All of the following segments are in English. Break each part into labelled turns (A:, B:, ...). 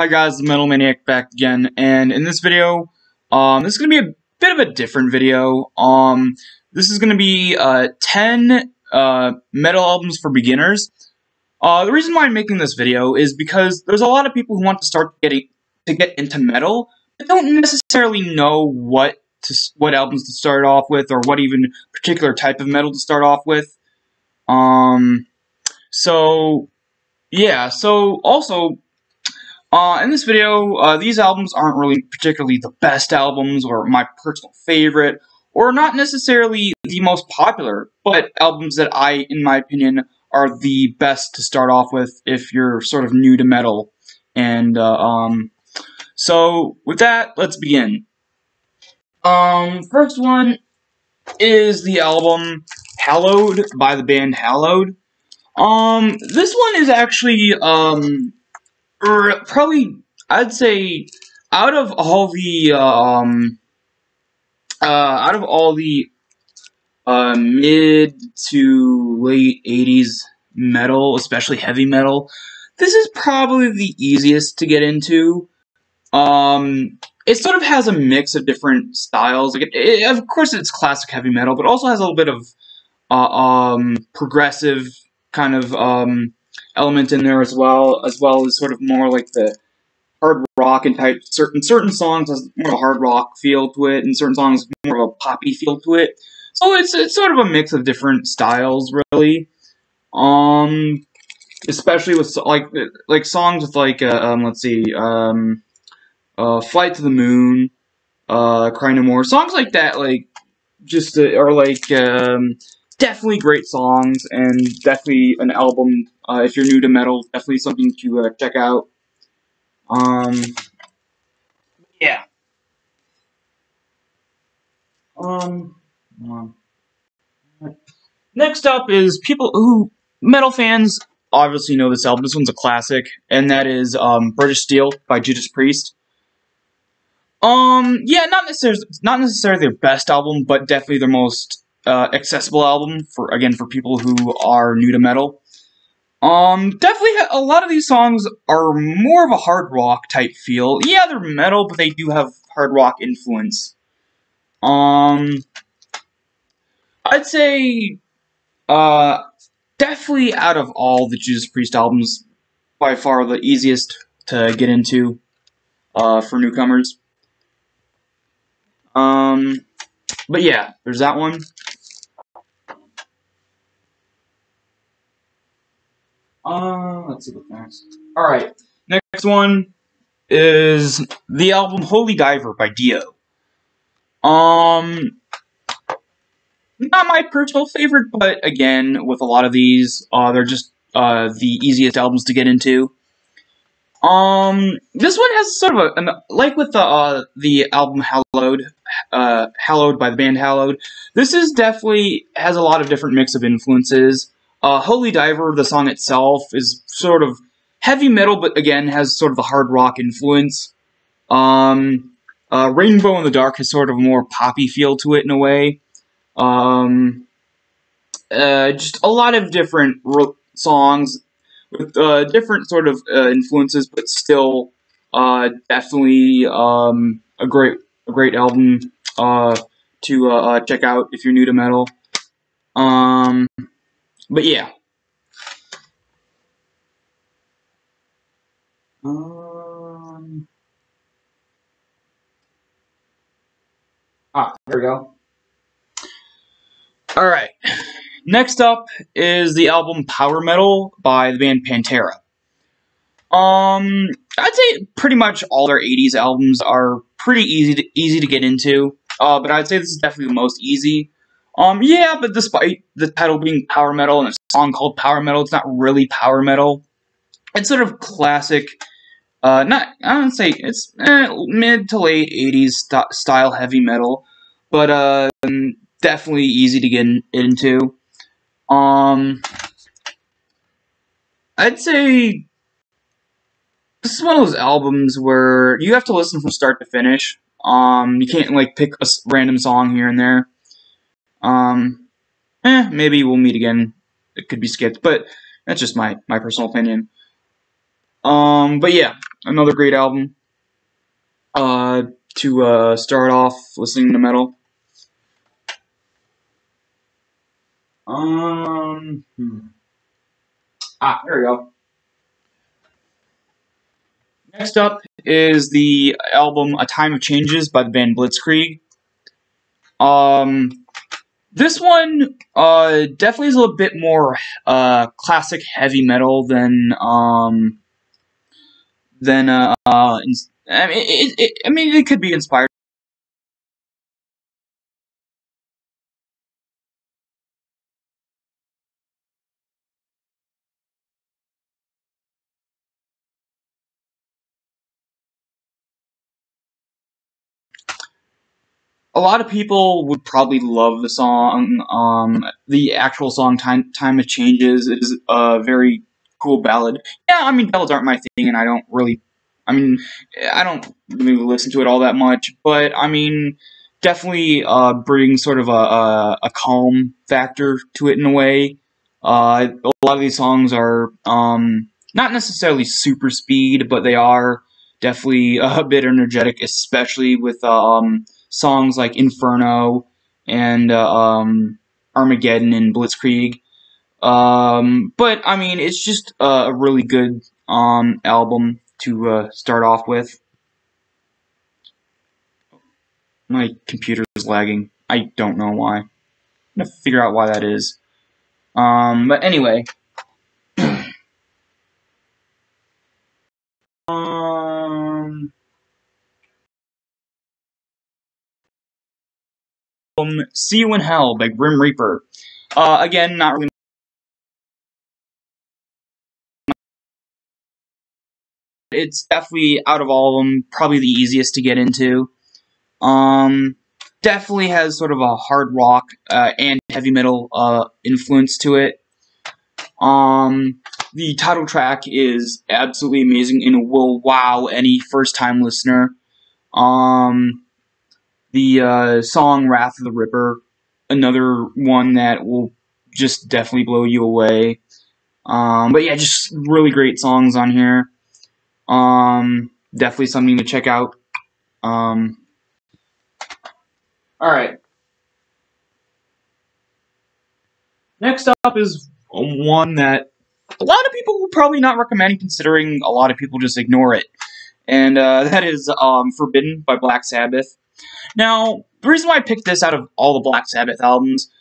A: Hi guys, the Metal Maniac back again, and in this video, this is going to be a bit of a different video. This is going to be 10 metal albums for beginners. The reason why I'm making this video is because there's a lot of people who want to get into metal, but don't necessarily know what albums to start off with, or what even particular type of metal to start off with. In this video, these albums aren't really particularly the best albums, or my personal favorite, or not necessarily the most popular, but albums that in my opinion, are the best to start off with if you're sort of new to metal. And, so, with that, let's begin. First one is the album Hallowed by the band Hallowed. This one is actually, probably, I'd say, out of all the mid to late 80s metal, especially heavy metal, this is probably the easiest to get into. It sort of has a mix of different styles. Like of course, it's classic heavy metal, but also has a little bit of progressive kind of element in there as well as sort of more like the hard rock and type. Certain songs has more of a hard rock feel to it, and certain songs more of a poppy feel to it. So it's sort of a mix of different styles, really. Especially with like songs with like let's see, Flight to the Moon, Cry No More, songs like that, like just are like definitely great songs, and definitely an album, if you're new to metal, definitely something to check out. Yeah. Next up is metal fans obviously know this album. This one's a classic, and that is British Steel by Judas Priest. Yeah, not necessarily their best album, but definitely their most accessible album for people who are new to metal. Definitely a lot of these songs are more of a hard rock type feel. Yeah, they're metal, but they do have hard rock influence. I'd say, definitely out of all the Judas Priest albums, by far the easiest to get into, for newcomers. But yeah, there's that one. Let's see what's next. Alright, next one is the album Holy Diver by Dio. Not my personal favorite, but again, with a lot of these, they're just, the easiest albums to get into. This one has sort of like with the album Hallowed, Hallowed by the band Hallowed, this is definitely has a lot of different mix of influences. Holy Diver, the song itself, is sort of heavy metal, but again, has sort of the hard rock influence. Rainbow in the Dark has sort of a more poppy feel to it in a way. Just a lot of different songs with different sort of influences, but still definitely a great album to check out if you're new to metal. But yeah. There we go. Alright. Next up is the album Power Metal by the band Pantera. I'd say pretty much all their 80s albums are pretty easy to get into, but I'd say this is definitely the most easy. Yeah, but despite the title being Power Metal and a song called Power Metal, it's not really power metal. It's sort of classic, I don't say it's mid to late 80s style heavy metal, but definitely easy to get into. I'd say this is one of those albums where you have to listen from start to finish. You can't like pick a random song here and there. Maybe We'll Meet Again. It could be skipped, but that's just my personal opinion. But yeah, another great album to start off listening to metal. There we go. Next up is the album A Time of Changes by the band Blitzkrieg. This one definitely is a little bit more classic heavy metal than I mean it could be inspired. A lot of people would probably love the song. The actual song "Time of Changes" is a very cool ballad. Yeah, I mean ballads aren't my thing, and I don't really listen to it all that much. But I mean, definitely brings sort of a calm factor to it in a way. A lot of these songs are not necessarily super speed, but they are definitely a bit energetic, especially with songs like Inferno and Armageddon and Blitzkrieg. But I mean, it's just a really good album to start off with. My computer's lagging. I don't know why. I'm gonna figure out why that is. But anyway. See You in Hell by Grim Reaper. Again, not really. It's definitely, out of all of them, probably the easiest to get into. Definitely has sort of a hard rock and heavy metal influence to it. The title track is absolutely amazing and will wow any first-time listener. The song Wrath of the Ripper, another one that will just definitely blow you away. But yeah, just really great songs on here. Definitely something to check out. Alright. Next up is one that a lot of people will probably not recommend, considering a lot of people just ignore it. And that is Forbidden by Black Sabbath. Now, the reason why I picked this out of all the Black Sabbath albums,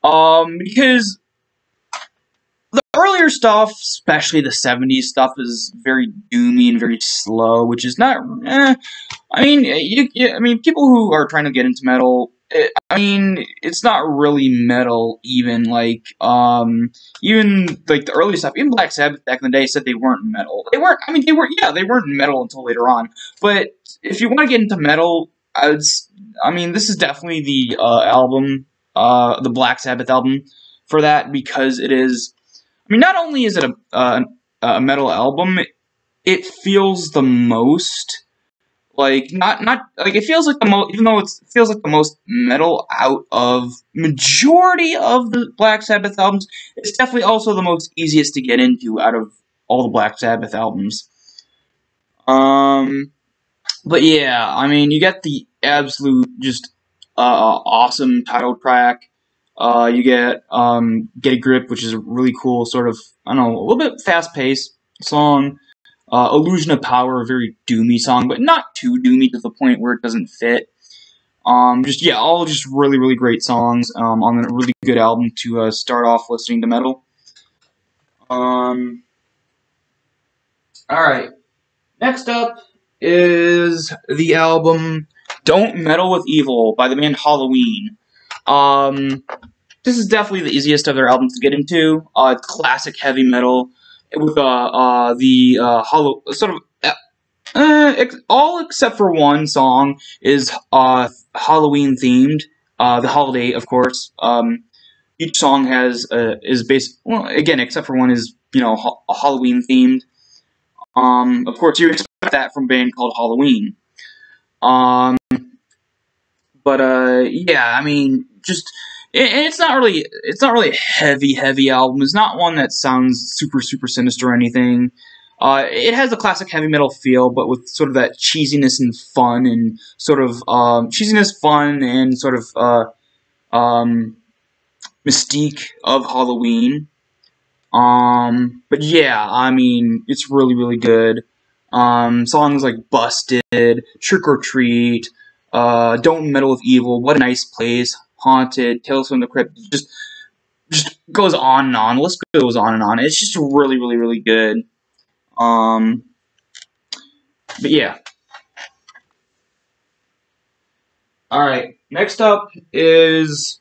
A: because the earlier stuff, especially the 70s stuff, is very doomy and very slow, which is not, I mean, people who are trying to get into metal, it's not really metal, even, even, the early stuff, even Black Sabbath back in the day said they weren't metal. They weren't metal until later on, but if you want to get into metal, this is definitely the album, the Black Sabbath album for that, because it is, not only is it a metal album, it feels the most, it feels like the most, even though it feels like the most metal out of majority of the Black Sabbath albums, it's definitely also the most easiest to get into out of all the Black Sabbath albums. But yeah, you get the absolute, just, awesome title track. You get Get a Grip, which is a really cool sort of, a little bit fast-paced song. Illusion of Power, a very doomy song, but not too doomy to the point where it doesn't fit. All just really, really great songs on a really good album to start off listening to metal. Alright. Next up is the album Don't Meddle with Evil by the band Halloween. This is definitely the easiest of their albums to get into. Classic heavy metal with all except for one song is Halloween themed. The holiday, of course. Each song is based, well, again, except for one is Halloween themed. Of course, you expect that from a band called Halloween. Yeah, it's not really a heavy album. It's not one that sounds super, super sinister or anything. It has a classic heavy metal feel, but with sort of that cheesiness and fun, and sort of cheesiness, fun, and sort of mystique of Halloween. But yeah, I mean, it's really, really good. Songs like Busted, Trick or Treat, Don't Meddle with Evil, What a Nice Place, Haunted, Tales from the Crypt, just goes on and on. The list goes on and on. It's just really, really, really good. Um, but yeah. Alright, next up is,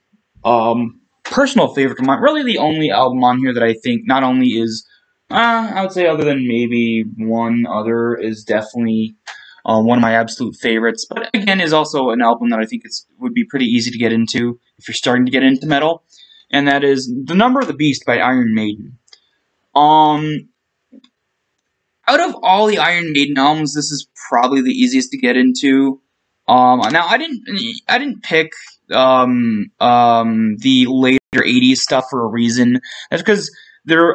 A: personal favorite of mine. Really the only album on here that I think not only is, I would say other than maybe one other, is definitely one of my absolute favorites. But again, is also an album that I think would be pretty easy to get into if you're starting to get into metal. And that is The Number of the Beast by Iron Maiden. Out of all the Iron Maiden albums, this is probably the easiest to get into. Now I didn't pick the later '80s stuff for a reason. That's because they're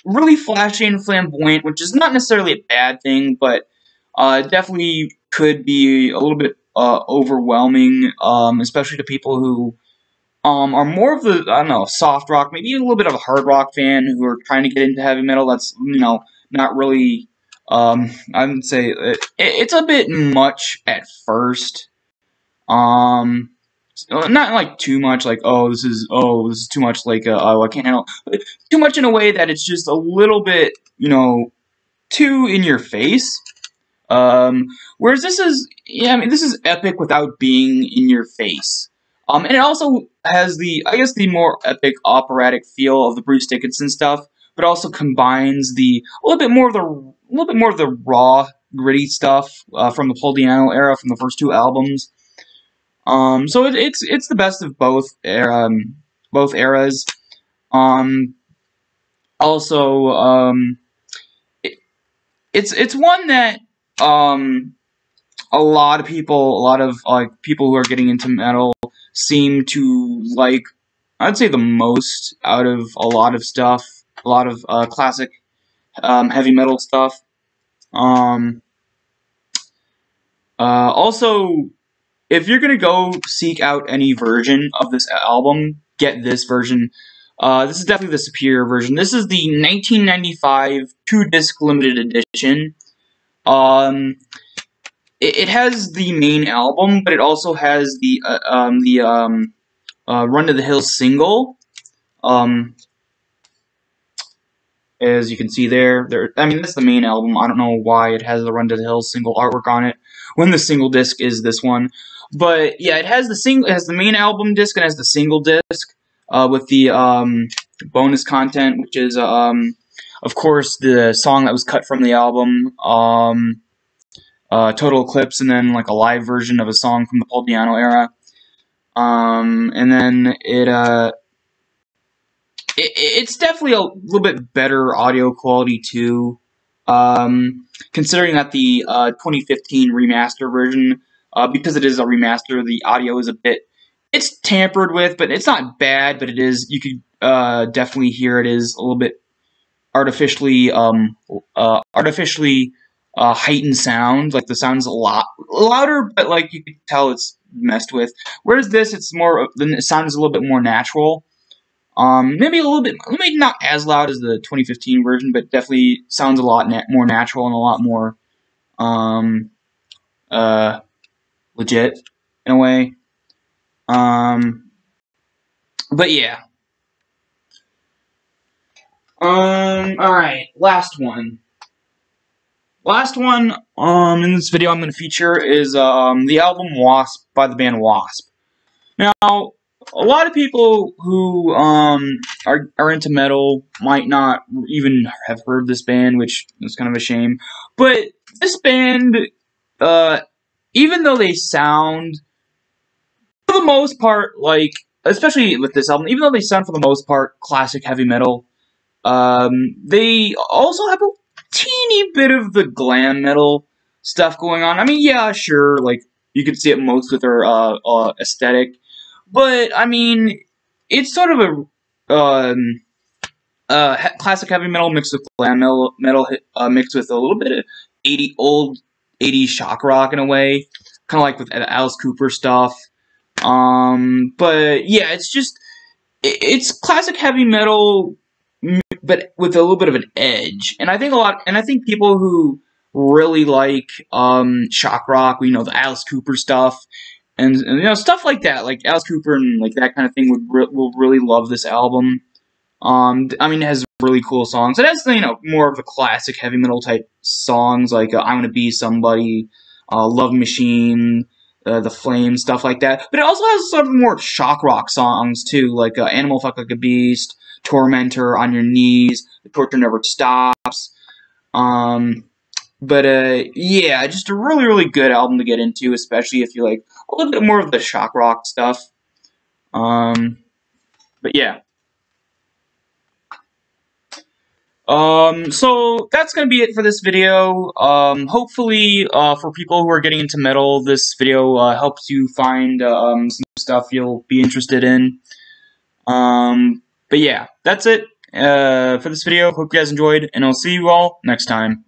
A: really flashy and flamboyant, which is not necessarily a bad thing, but definitely could be a little bit overwhelming, especially to people who are more of the, I don't know, soft rock, maybe a little bit of a hard rock fan who are trying to get into heavy metal. That's, not really, I would say it's a bit much at first. Not like too much, like, this is too much, like, I can't handle, but too much in a way that it's just a little bit, too in your face. Whereas this is, yeah, I mean, this is epic without being in your face. And it also has I guess, the more epic operatic feel of the Bruce Dickinson stuff, but also combines a little bit more of the raw, gritty stuff from the Paul Di'Anno era, from the first two albums. So it's the best of both eras. Also, it's one that a lot of people who are getting into metal seem to like. I'd say the most out of a lot of stuff, a lot of classic heavy metal stuff. Also, if you're gonna go seek out any version of this album, get this version. This is definitely the superior version. This is the 1995 2-disc limited edition. It has the main album, but it also has the Run to the Hills single. As you can see there, I mean, that's the main album. I don't know why it has the Run to the Hills single artwork on it when the single disc is this one. But yeah, it has the main album disc and has the single disc with the bonus content, which is of course the song that was cut from the album. Total Eclipse, and then like a live version of a song from the Paul Di'Anno era. And then it's definitely a little bit better audio quality too. Considering that the 2015 remaster version, because it is a remaster, the audio is it's tampered with, but it's not bad. But it is, you could definitely hear it is a little bit artificially heightened sound. Like the sound's a lot louder, but like you could tell it's messed with. Whereas this, the sound is a little bit more natural. Maybe a little bit, maybe not as loud as the 2015 version, but definitely sounds a lot more natural and a lot more legit in a way. But yeah. Alright, last one. In this video I'm going to feature is the album Wasp by the band Wasp. Now, a lot of people who are into metal might not even have heard this band, which is kind of a shame. But this band, even though they sound, for the most part, like, especially with this album, even though they sound for the most part classic heavy metal, they also have a teeny bit of the glam metal stuff going on. I mean, yeah, sure, like, you could see it most with their aesthetic, but, I mean, it's sort of classic heavy metal mixed with glam metal mixed with a little bit of old 80s shock rock in a way, kind of like with Alice Cooper stuff. But yeah, it's classic heavy metal, but with a little bit of an edge. And I think people who really like shock rock, the Alice Cooper stuff, and stuff like that, like Alice Cooper and like that kind of thing will really love this album. I mean, it has really cool songs. It has, more of the classic heavy metal type songs, like I Wanna Be Somebody, Love Machine, The Flames, stuff like that. But it also has sort of more shock rock songs, too, like Animal Fuck Like a Beast, Tormentor, On Your Knees, The Torture Never Stops. Yeah, just a really, really good album to get into, especially if you like a little bit more of the shock rock stuff. But yeah. So that's gonna be it for this video. Hopefully, for people who are getting into metal, this video helps you find some stuff you'll be interested in. But yeah, that's it for this video. Hope you guys enjoyed, and I'll see you all next time.